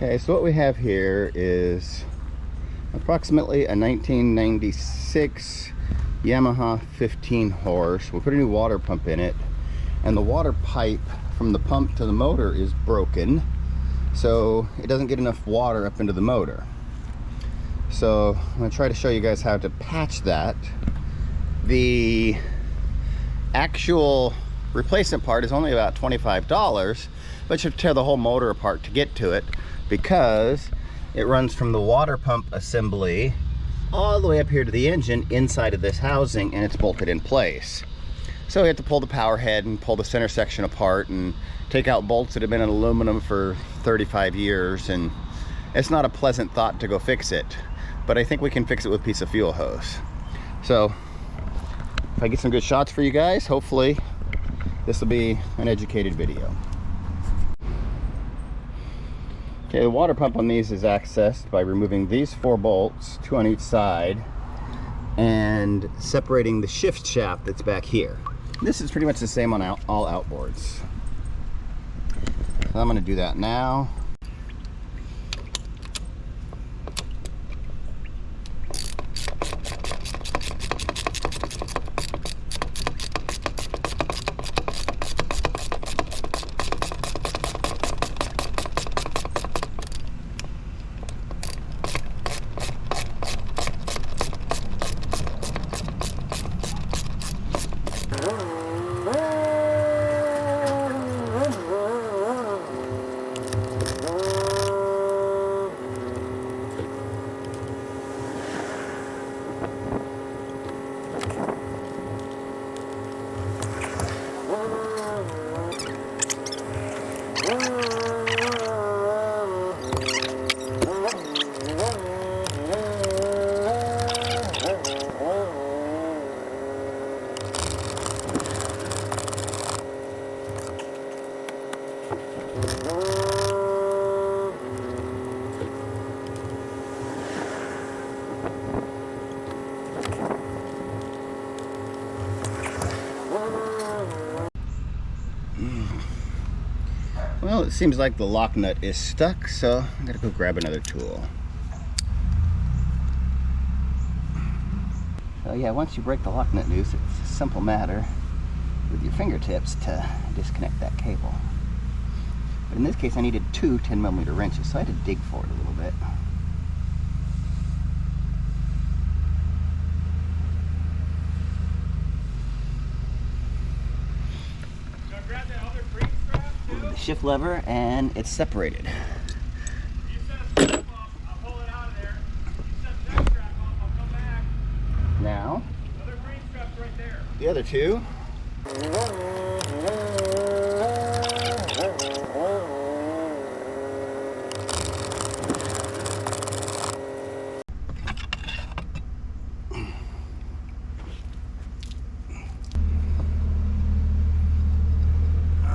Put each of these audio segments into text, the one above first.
Okay, so what we have here is approximately a 1996 Yamaha 15 horse. We put a new water pump in it, and the water pipe from the pump to the motor is broken, so it doesn't get enough water up into the motor. So I'm going to try to show you guys how to patch that. The actual replacement part is only about $25, but you have to tear the whole motor apart to get to it, because it runs from the water pump assembly all the way up here to the engine inside of this housing, and it's bolted in place. So we have to pull the power head and pull the center section apart and take out bolts that have been in aluminum for 35 years, and it's not a pleasant thought to go fix it, but I think we can fix it with a piece of fuel hose. So if I get some good shots for you guys, hopefully this will be an educated video. Okay, the water pump on these is accessed by removing these 4 bolts, 2 on each side, and separating the shift shaft that's back here. This is pretty much the same on all outboards. So I'm going to do that now. Well, it seems like the lock nut is stuck, so I'm gonna go grab another tool. So yeah, once you break the lock nut loose, it's a simple matter with your fingertips to disconnect that cable. But in this case, I needed 2 10mm wrenches, so I had to dig for it a little bit. Shift lever, and it's separated. You set a strap up, I'll pull it out of there. You set that strap up, I'll come back. Now, Other green strap's right there. the other 2.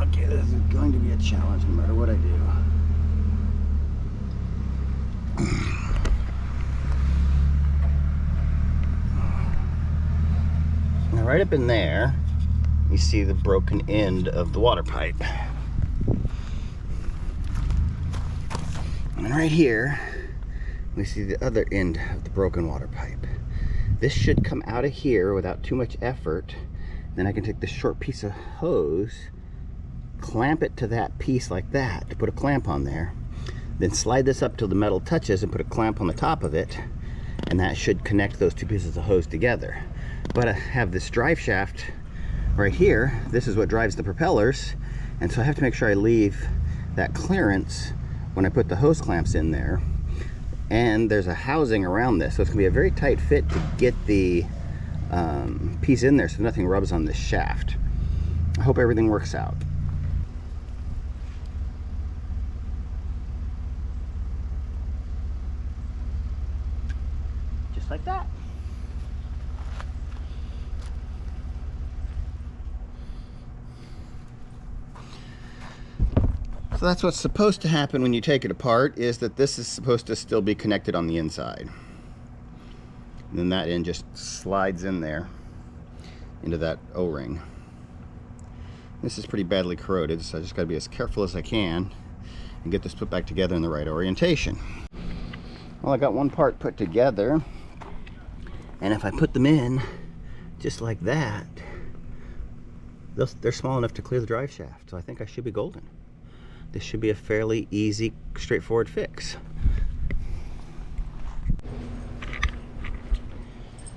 Okay, this is going to be a challenge no matter what I do. Now right up in there, you see the broken end of the water pipe. And right here, we see the other end of the broken water pipe. This should come out of here without too much effort. Then I can take this short piece of hose, clamp it to that piece like that to put a clamp on there, then slide this up till the metal touches and put a clamp on the top of it, and that should connect those 2 pieces of hose together. But I have this drive shaft right here. This is what drives the propellers, and so I have to make sure I leave that clearance when I put the hose clamps in there. And there's a housing around this, so it's gonna be a very tight fit to get the piece in there so nothing rubs on this shaft. I hope everything works out. Just like that. So that's what's supposed to happen when you take it apart, is that this is supposed to still be connected on the inside. And then that end just slides in there into that O-ring. This is pretty badly corroded, so I just gotta be as careful as I can and get this put back together in the right orientation. Well, I got one part put together, and if I put them in just like that, they're small enough to clear the drive shaft, so I think I should be golden. This should be a fairly easy, straightforward fix.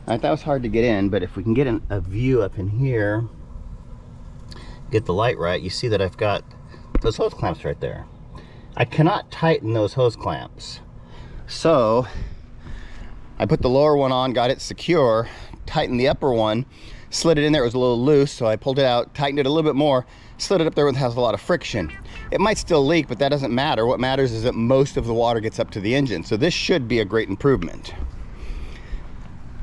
I thought it was hard to get in, but if we can get a view up in here, get the light right, you see that I've got those hose clamps right there. I cannot tighten those hose clamps. So I put the lower one on, got it secure, tightened the upper one, slid it in there. It was a little loose, so I pulled it out, tightened it a little bit more, slid it up there where it has a lot of friction. It might still leak, but that doesn't matter. What matters is that most of the water gets up to the engine. So this should be a great improvement.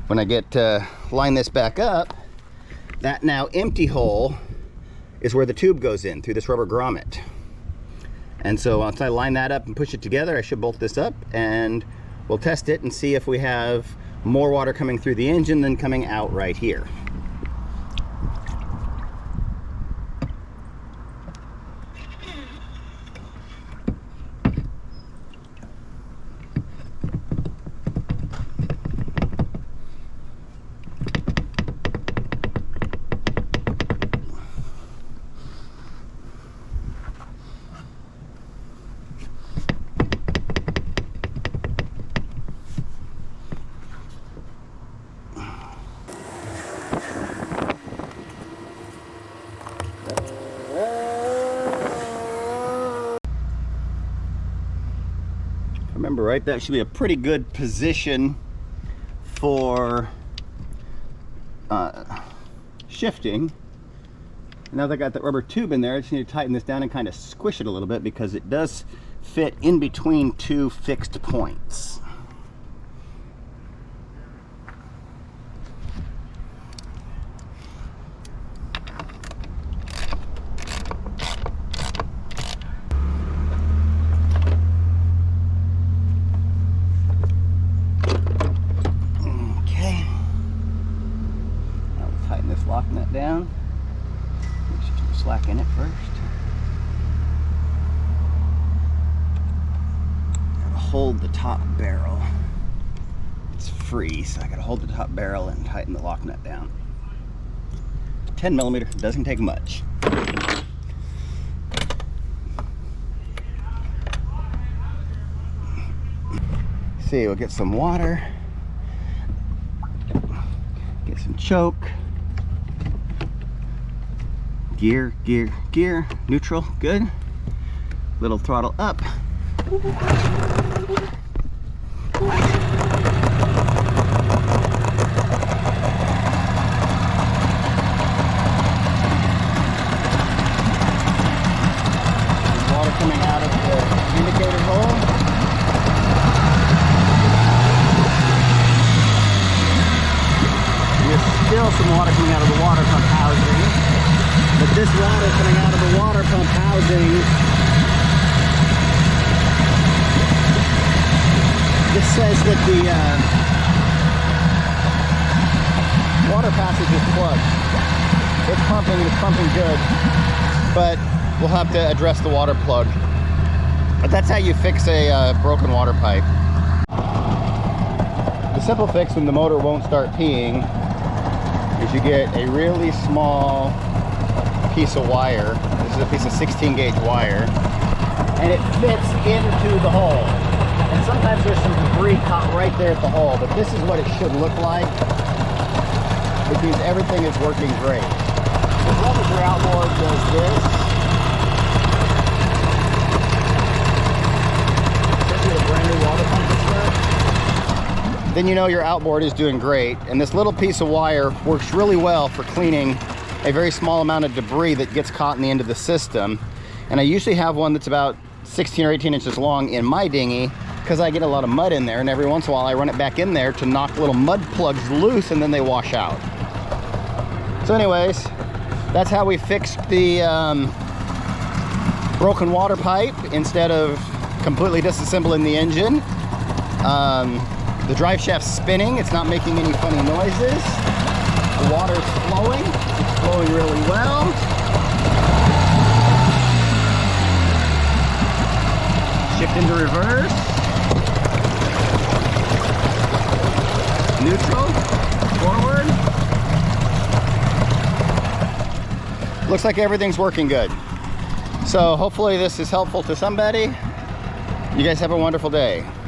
When I get line this back up, that now empty hole is where the tube goes in through this rubber grommet. And so once I line that up and push it together, I should bolt this up and we'll test it and see if we have more water coming through the engine than coming out right here. Remember, right, that should be a pretty good position for shifting. Now that I got that rubber tube in there, I just need to tighten this down and kind of squish it a little bit because it does fit in between two fixed points. Locking that down. Make sure to slack in it first. Gotta hold the top barrel. It's free, so I gotta hold the top barrel and tighten the lock nut down. 10 millimeter, doesn't take much. See, we'll get some water, get some choke. Gear, gear, gear, neutral, good. Little throttle up. Water coming out of the indicator hole. There's still some water coming out of the water pump housing. But this water coming out of the water pump housing, this says that the water passage is plugged. It's pumping good, but we'll have to address the water plug. But that's how you fix a broken water pipe. The simple fix when the motor won't start peeing is you get a really small piece of wire. This is a piece of 16 gauge wire, and it fits into the hole. And sometimes there's some debris caught right there at the hole, but this is what it should look like, which means everything is working great. As long as your outboard does this, especially a brand new water pump this way, then you know your outboard is doing great. And this little piece of wire works really well for cleaning a very small amount of debris that gets caught in the end of the system. And I usually have one that's about 16 or 18 inches long in my dinghy because I get a lot of mud in there, and every once in a while I run it back in there to knock little mud plugs loose, and then they wash out. So anyways, that's how we fixed the broken water pipe instead of completely disassembling the engine. The drive shaft's spinning, it's not making any funny noises. The water's flowing, it's flowing really well. Shift into reverse. Neutral. Forward. Looks like everything's working good. So hopefully this is helpful to somebody. You guys have a wonderful day.